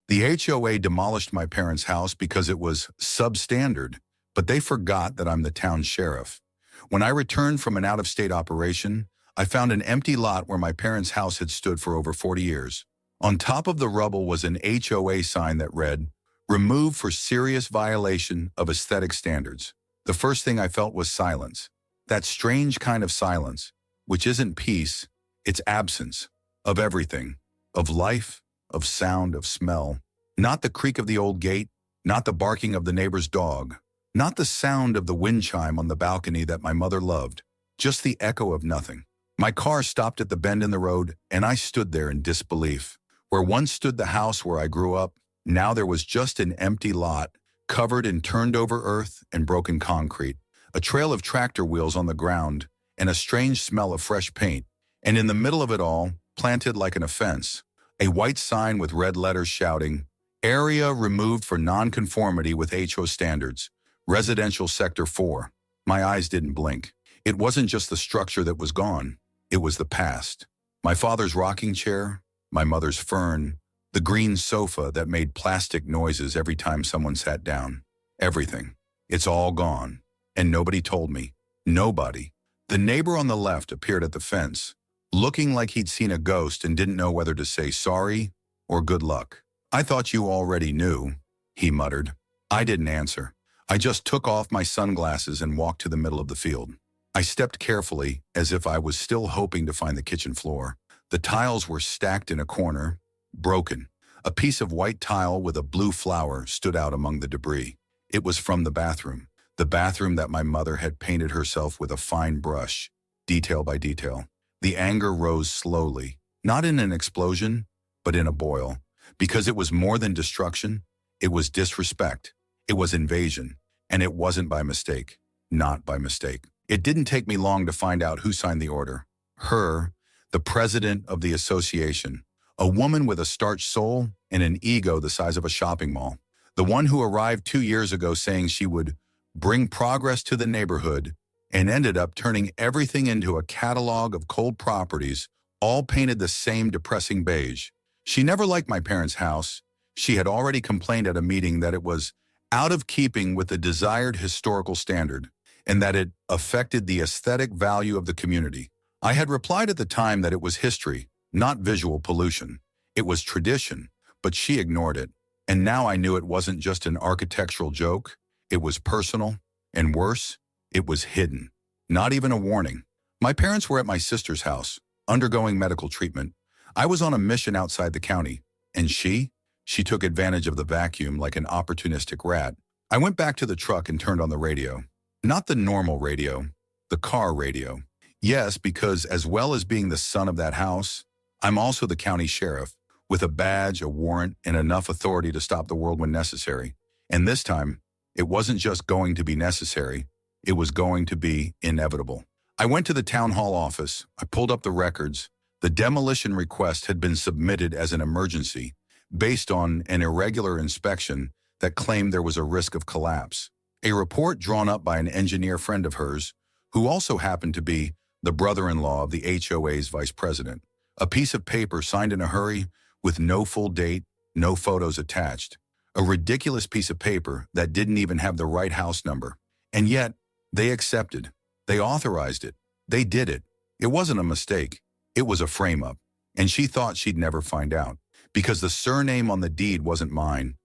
The HOA demolished my parents' house because it was substandard, but they forgot that I'm the town sheriff. When I returned from an out-of-state operation, I found an empty lot where my parents' house had stood for over 40 years. On top of the rubble was an HOA sign that read, "Removed for serious violation of aesthetic standards." The first thing I felt was silence. That strange kind of silence, which isn't peace, it's absence of everything, of life, of sound, of smell. Not the creak of the old gate, not the barking of the neighbor's dog, not the sound of the wind chime on the balcony that my mother loved, just the echo of nothing. My car stopped at the bend in the road, and I stood there in disbelief. Where once stood the house where I grew up, now there was just an empty lot, covered in turned-over earth and broken concrete, a trail of tractor wheels on the ground, and a strange smell of fresh paint. And in the middle of it all, planted like an offense, a white sign with red letters shouting, "Area removed for nonconformity with HO standards, Residential Sector 4. My eyes didn't blink. It wasn't just the structure that was gone. It was the past. My father's rocking chair, my mother's fern, the green sofa that made plastic noises every time someone sat down. Everything. It's all gone. And nobody told me. Nobody. The neighbor on the left appeared at the fence, looking like he'd seen a ghost and didn't know whether to say sorry or good luck. "I thought you already knew," he muttered. I didn't answer. I just took off my sunglasses and walked to the middle of the field. I stepped carefully, as if I was still hoping to find the kitchen floor. The tiles were stacked in a corner, broken. A piece of white tile with a blue flower stood out among the debris. It was from the bathroom that my mother had painted herself with a fine brush, detail by detail. The anger rose slowly, not in an explosion, but in a boil, because it was more than destruction. It was disrespect. It was invasion, and it wasn't by mistake. Not by mistake. It didn't take me long to find out who signed the order. Her, the president of the association, a woman with a starched soul and an ego the size of a shopping mall. The one who arrived 2 years ago saying she would bring progress to the neighborhood and ended up turning everything into a catalog of cold properties, all painted the same depressing beige. She never liked my parents' house. She had already complained at a meeting that it was out of keeping with the desired historical standard, and that it affected the aesthetic value of the community. I had replied at the time that it was history, not visual pollution. It was tradition, but she ignored it. And now I knew it wasn't just an architectural joke. It was personal, and worse, it was hidden. Not even a warning. My parents were at my sister's house, undergoing medical treatment. I was on a mission outside the county, and she took advantage of the vacuum like an opportunistic rat. I went back to the truck and turned on the radio. Not the normal radio, the car radio. Yes, because as well as being the son of that house, I'm also the county sheriff, with a badge, a warrant, and enough authority to stop the world when necessary. And this time, it wasn't just going to be necessary, it was going to be inevitable. I went to the town hall office, I pulled up the records. The demolition request had been submitted as an emergency, based on an irregular inspection that claimed there was a risk of collapse. A report drawn up by an engineer friend of hers, who also happened to be the brother-in-law of the HOA's vice president. A piece of paper signed in a hurry with no full date, no photos attached. A ridiculous piece of paper that didn't even have the right house number. And yet, they accepted. They authorized it. They did it. It wasn't a mistake. It was a frame-up. And she thought she'd never find out. Because the surname on the deed wasn't mine.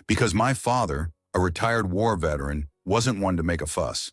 Because my father, a retired war veteran, wasn't one to make a fuss.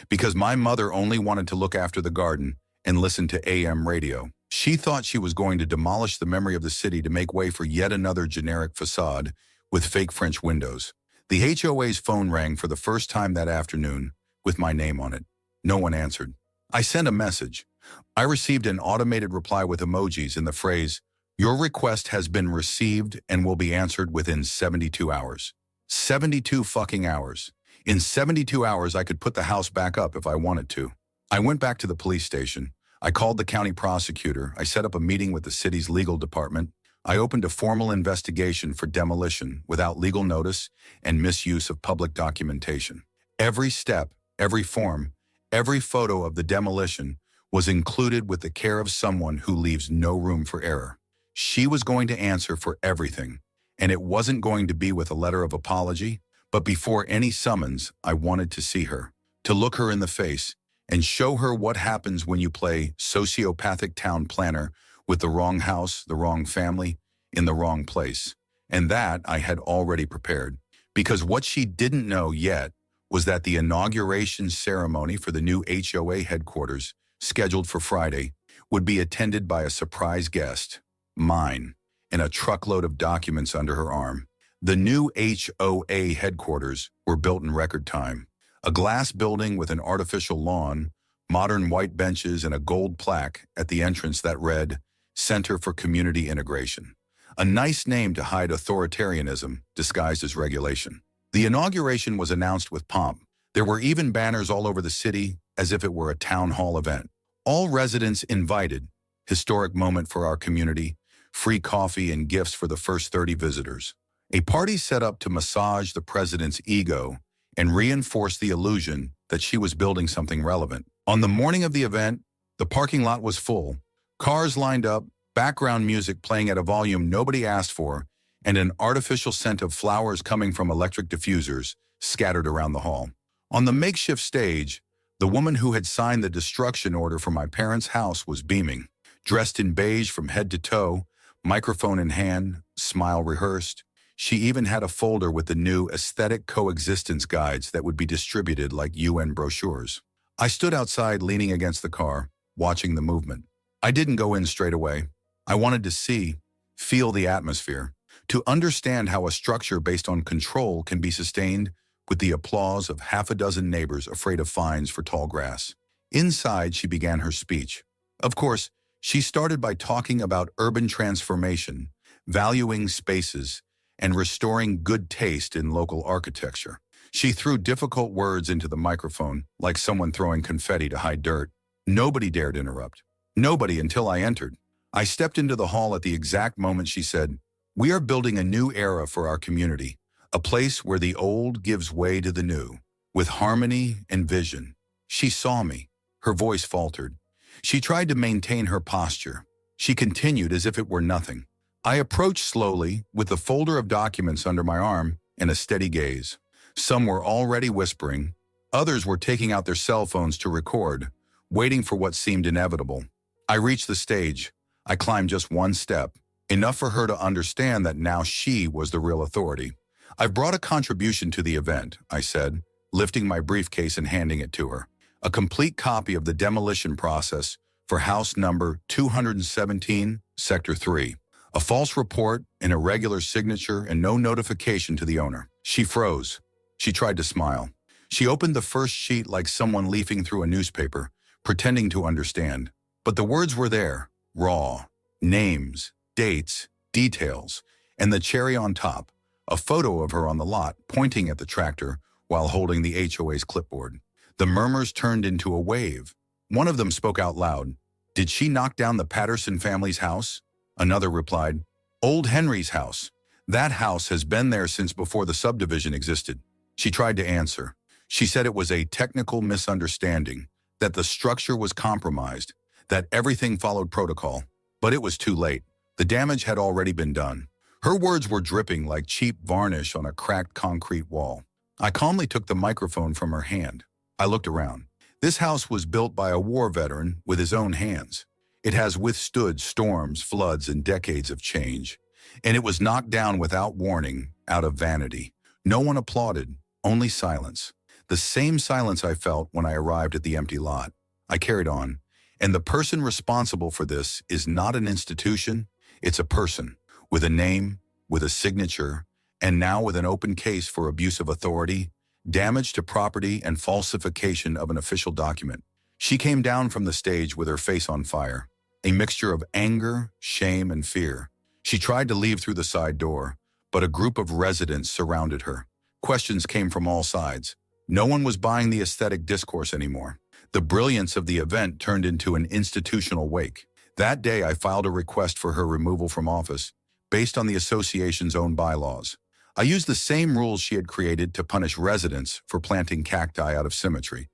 Because my mother only wanted to look after the garden and listen to AM radio. She thought she was going to demolish the memory of the city to make way for yet another generic facade with fake French windows. The HOA's phone rang for the first time that afternoon with my name on it. No one answered. I sent a message. I received an automated reply with emojis and the phrase, "Your request has been received and will be answered within 72 hours. 72 fucking hours. In 72 hours, I could put the house back up if I wanted to. I went back to the police station. I called the county prosecutor. I set up a meeting with the city's legal department. I opened a formal investigation for demolition without legal notice and misuse of public documentation. Every step, every form, every photo of the demolition was included with the care of someone who leaves no room for error. She was going to answer for everything, And it wasn't going to be with a letter of apology, but before any summons, I wanted to see her, to look her in the face, and show her what happens when you play sociopathic town planner with the wrong house, the wrong family, in the wrong place. And that I had already prepared, because what she didn't know yet was that the inauguration ceremony for the new HOA headquarters, scheduled for Friday, would be attended by a surprise guest, mine, and a truckload of documents under her arm. The new HOA headquarters were built in record time. A glass building with an artificial lawn, modern white benches, and a gold plaque at the entrance that read, Center for Community Integration. A nice name to hide authoritarianism disguised as regulation. The inauguration was announced with pomp. There were even banners all over the city as if it were a town hall event. All residents invited. Historic moment for our community. Free coffee and gifts for the first 30 visitors. A party set up to massage the president's ego and reinforce the illusion that she was building something relevant. On the morning of the event, the parking lot was full. Cars lined up, background music playing at a volume nobody asked for, and an artificial scent of flowers coming from electric diffusers scattered around the hall. On the makeshift stage, the woman who had signed the destruction order for my parents' house was beaming, dressed in beige from head to toe, microphone in hand, smile rehearsed. She even had a folder with the new aesthetic coexistence guides that would be distributed like UN brochures. I stood outside leaning against the car, watching the movement. I didn't go in straight away. I wanted to see, feel the atmosphere, to understand how a structure based on control can be sustained with the applause of half a dozen neighbors afraid of fines for tall grass. Inside, she began her speech. Of course, she started by talking about urban transformation, valuing spaces, and restoring good taste in local architecture. She threw difficult words into the microphone like someone throwing confetti to hide dirt. Nobody dared interrupt. Nobody until I entered. I stepped into the hall at the exact moment she said, "We are building a new era for our community, a place where the old gives way to the new, with harmony and vision." She saw me. Her voice faltered. She tried to maintain her posture. She continued as if it were nothing. I approached slowly, with the folder of documents under my arm and a steady gaze. Some were already whispering. Others were taking out their cell phones to record, waiting for what seemed inevitable. I reached the stage. I climbed just one step, enough for her to understand that now she was the real authority. "I've brought a contribution to the event," I said, lifting my briefcase and handing it to her. A complete copy of the demolition process for house number 217, Sector 3. A false report, an irregular signature, and no notification to the owner. She froze. She tried to smile. She opened the first sheet like someone leafing through a newspaper, pretending to understand. But the words were there, raw. Names, dates, details, and the cherry on top, a photo of her on the lot, pointing at the tractor while holding the HOA's clipboard. The murmurs turned into a wave. One of them spoke out loud. "Did she knock down the Patterson family's house?" Another replied, "Old Henry's house. That house has been there since before the subdivision existed." She tried to answer. She said it was a technical misunderstanding, that the structure was compromised, that everything followed protocol. But it was too late. The damage had already been done. Her words were dripping like cheap varnish on a cracked concrete wall. I calmly took the microphone from her hand. I looked around. This house was built by a war veteran with his own hands. It has withstood storms, floods, and decades of change. And it was knocked down without warning, out of vanity. No one applauded, only silence. The same silence I felt when I arrived at the empty lot. I carried on. And the person responsible for this is not an institution, it's a person, with a name, with a signature, and now with an open case for abuse of authority, damage to property, and falsification of an official document. She came down from the stage with her face on fire, a mixture of anger, shame, and fear. She tried to leave through the side door, but a group of residents surrounded her. Questions came from all sides. No one was buying the aesthetic discourse anymore. The brilliance of the event turned into an institutional wake. That day, I filed a request for her removal from office, based on the association's own bylaws. I used the same rules she had created to punish residents for planting cacti out of symmetry.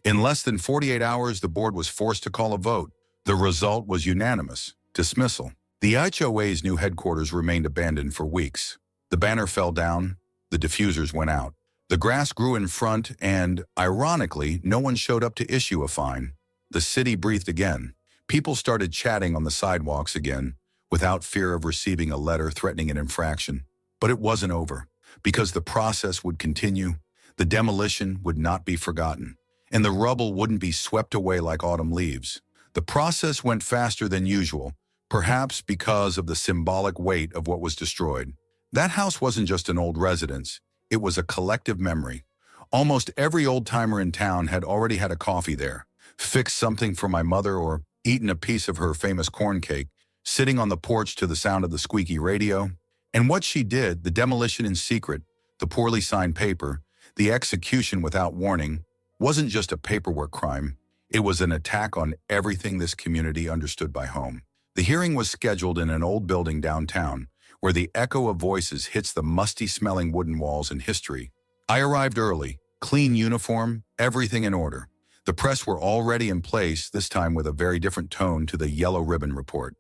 In less than 48 hours, the board was forced to call a vote. The result was unanimous dismissal. The HOA's new headquarters remained abandoned for weeks. The banner fell down, the diffusers went out. The grass grew in front and, ironically, no one showed up to issue a fine. The city breathed again. People started chatting on the sidewalks again, without fear of receiving a letter threatening an infraction. But it wasn't over, because the process would continue. The demolition would not be forgotten, and the rubble wouldn't be swept away like autumn leaves. The process went faster than usual, perhaps because of the symbolic weight of what was destroyed. That house wasn't just an old residence, it was a collective memory. Almost every old-timer in town had already had a coffee there, fixed something for my mother, or eaten a piece of her famous corn cake, sitting on the porch to the sound of the squeaky radio. And what she did, the demolition in secret, the poorly signed paper, the execution without warning, wasn't just a paperwork crime. It was an attack on everything this community understood by home. The hearing was scheduled in an old building downtown, where the echo of voices hits the musty-smelling wooden walls in history. I arrived early, clean uniform, everything in order. The press were already in place, this time with a very different tone to the yellow ribbon report.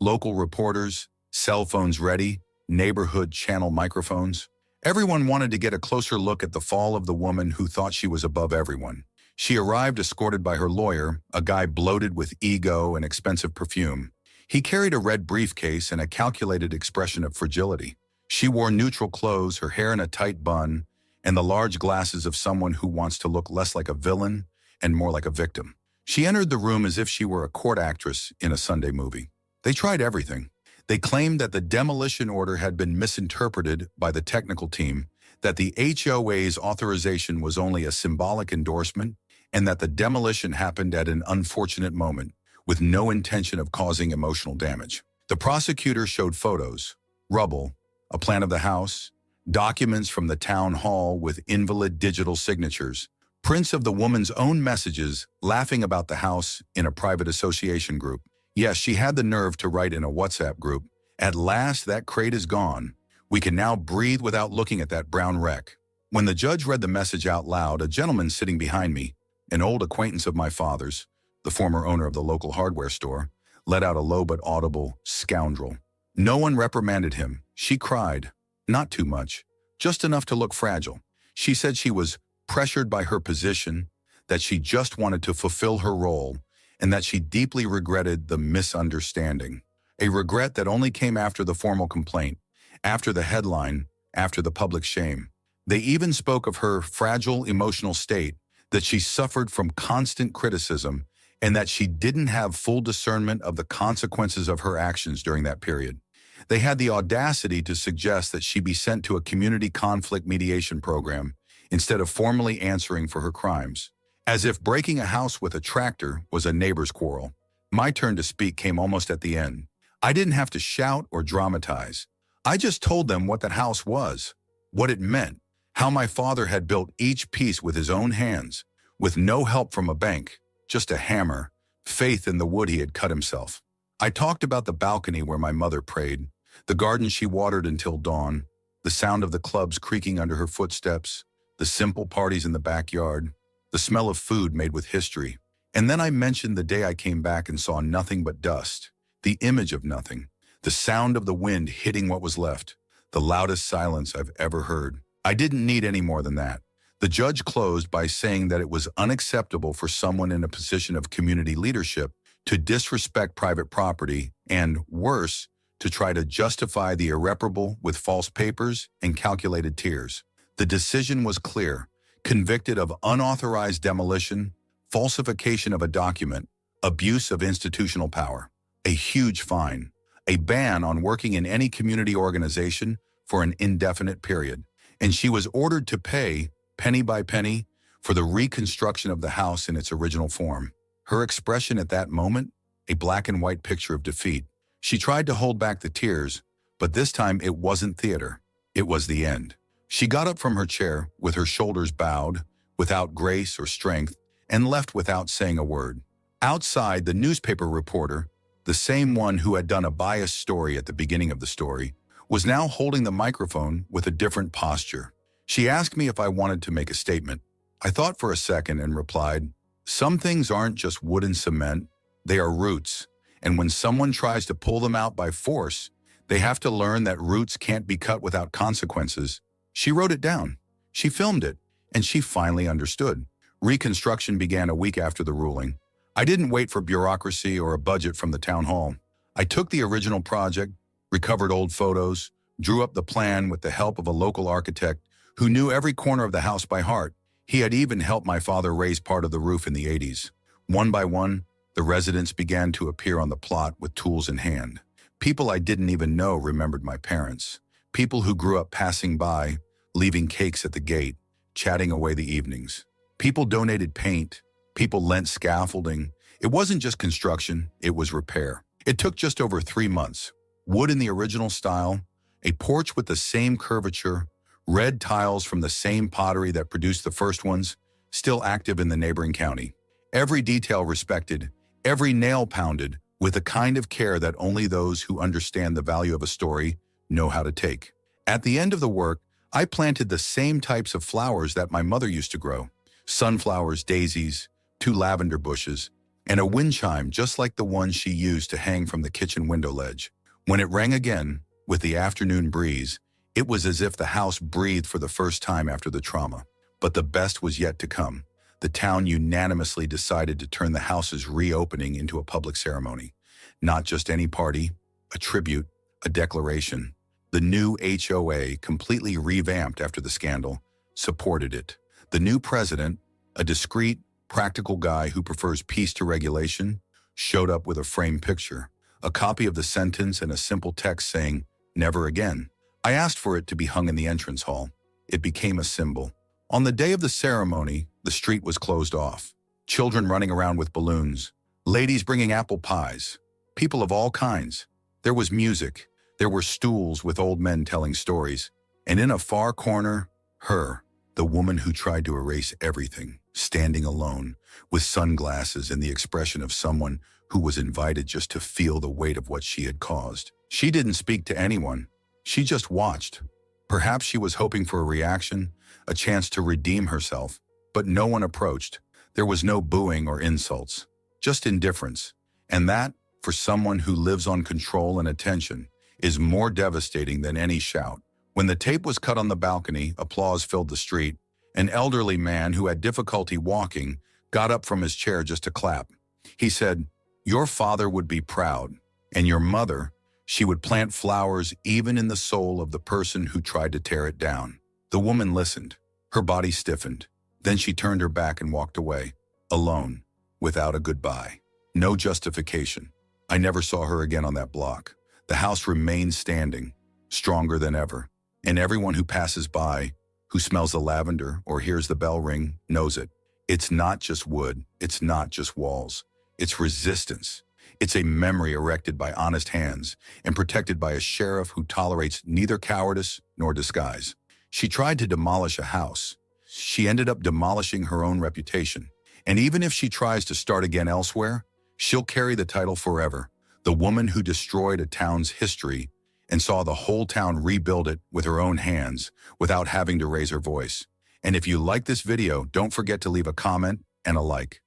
Local reporters, cell phones ready, neighborhood channel microphones. Everyone wanted to get a closer look at the fall of the woman who thought she was above everyone. She arrived escorted by her lawyer, a guy bloated with ego and expensive perfume. He carried a red briefcase and a calculated expression of fragility. She wore neutral clothes, her hair in a tight bun, and the large glasses of someone who wants to look less like a villain and more like a victim. She entered the room as if she were a court actress in a Sunday movie. They tried everything. They claimed that the demolition order had been misinterpreted by the technical team, that the HOA's authorization was only a symbolic endorsement, and that the demolition happened at an unfortunate moment, with no intention of causing emotional damage. The prosecutor showed photos, rubble, a plan of the house, documents from the town hall with invalid digital signatures, prints of the woman's own messages laughing about the house in a private association group. Yes, she had the nerve to write in a WhatsApp group, "At last, that crate is gone. We can now breathe without looking at that brown wreck." When the judge read the message out loud, a gentleman sitting behind me, an old acquaintance of my father's, the former owner of the local hardware store, let out a low but audible "scoundrel." No one reprimanded him. She cried. Not too much, just enough to look fragile. She said she was pressured by her position, that she just wanted to fulfill her role, and that she deeply regretted the misunderstanding. A regret that only came after the formal complaint, after the headline, after the public shame. They even spoke of her fragile emotional state, that she suffered from constant criticism, and that she didn't have full discernment of the consequences of her actions during that period. They had the audacity to suggest that she be sent to a community conflict mediation program instead of formally answering for her crimes, as if breaking a house with a tractor was a neighbor's quarrel. My turn to speak came almost at the end. I didn't have to shout or dramatize. I just told them what that house was, what it meant, how my father had built each piece with his own hands, with no help from a bank, just a hammer, faith in the wood he had cut himself. I talked about the balcony where my mother prayed, the garden she watered until dawn, the sound of the clubs creaking under her footsteps, the simple parties in the backyard, the smell of food made with history. And then I mentioned the day I came back and saw nothing but dust, the image of nothing, the sound of the wind hitting what was left, the loudest silence I've ever heard. I didn't need any more than that. The judge closed by saying that it was unacceptable for someone in a position of community leadership to disrespect private property and, worse, to try to justify the irreparable with false papers and calculated tears. The decision was clear: convicted of unauthorized demolition, falsification of a document, abuse of institutional power, a huge fine, a ban on working in any community organization for an indefinite period, and she was ordered to pay, penny by penny, for the reconstruction of the house in its original form. Her expression at that moment, a black and white picture of defeat. She tried to hold back the tears, but this time it wasn't theater. It was the end. She got up from her chair, with her shoulders bowed, without grace or strength, and left without saying a word. Outside, the newspaper reporter, the same one who had done a biased story at the beginning of the story, was now holding the microphone with a different posture. She asked me if I wanted to make a statement. I thought for a second and replied, "Some things aren't just wood and cement, they are roots, and when someone tries to pull them out by force, They have to learn that roots can't be cut without consequences. She wrote it down. She filmed it, and she finally understood. Reconstruction began a week after the ruling. I didn't wait for bureaucracy or a budget from the town hall. I took the original project, recovered old photos, drew up the plan with the help of a local architect who knew every corner of the house by heart. He had even helped my father raise part of the roof in the 80s. One by one, the residents began to appear on the plot with tools in hand. People I didn't even know remembered my parents. People who grew up passing by, leaving cakes at the gate, chatting away the evenings. People donated paint. People lent scaffolding. It wasn't just construction, it was repair. It took just over 3 months. Wood in the original style, a porch with the same curvature, red tiles from the same pottery that produced the first ones, still active in the neighboring county. Every detail respected, every nail pounded, with a kind of care that only those who understand the value of a story know how to take. At the end of the work, I planted the same types of flowers that my mother used to grow. Sunflowers, daisies, 2 lavender bushes, and a wind chime just like the one she used to hang from the kitchen window ledge. When it rang again, with the afternoon breeze, it was as if the house breathed for the first time after the trauma. But the best was yet to come. The town unanimously decided to turn the house's reopening into a public ceremony. Not just any party, a tribute, a declaration. The new HOA, completely revamped after the scandal, supported it. The new president, a discreet, practical guy who prefers peace to regulation, showed up with a framed picture, a copy of the sentence and a simple text saying, "Never again." I asked for it to be hung in the entrance hall. It became a symbol. On the day of the ceremony, the street was closed off. Children running around with balloons, ladies bringing apple pies, people of all kinds. There was music. There were stools with old men telling stories. And in a far corner, her, the woman who tried to erase everything, standing alone, with sunglasses and the expression of someone who was invited just to feel the weight of what she had caused. She didn't speak to anyone. She just watched. Perhaps she was hoping for a reaction, a chance to redeem herself, but no one approached. There was no booing or insults, just indifference. And that, for someone who lives on control and attention, is more devastating than any shout. When the tape was cut on the balcony, applause filled the street. An elderly man who had difficulty walking got up from his chair just to clap. He said, "Your father would be proud, and your mother, she would plant flowers even in the soul of the person who tried to tear it down." The woman listened. Her body stiffened. Then she turned her back and walked away, alone, without a goodbye. No justification. I never saw her again on that block. The house remained standing, stronger than ever. And everyone who passes by, who smells the lavender or hears the bell ring, knows it. It's not just wood. It's not just walls. It's resistance. It's a memory erected by honest hands and protected by a sheriff who tolerates neither cowardice nor disguise. She tried to demolish a house. She ended up demolishing her own reputation. And even if she tries to start again elsewhere, she'll carry the title forever. The woman who destroyed a town's history and saw the whole town rebuild it with her own hands without having to raise her voice. And if you like this video, don't forget to leave a comment and a like.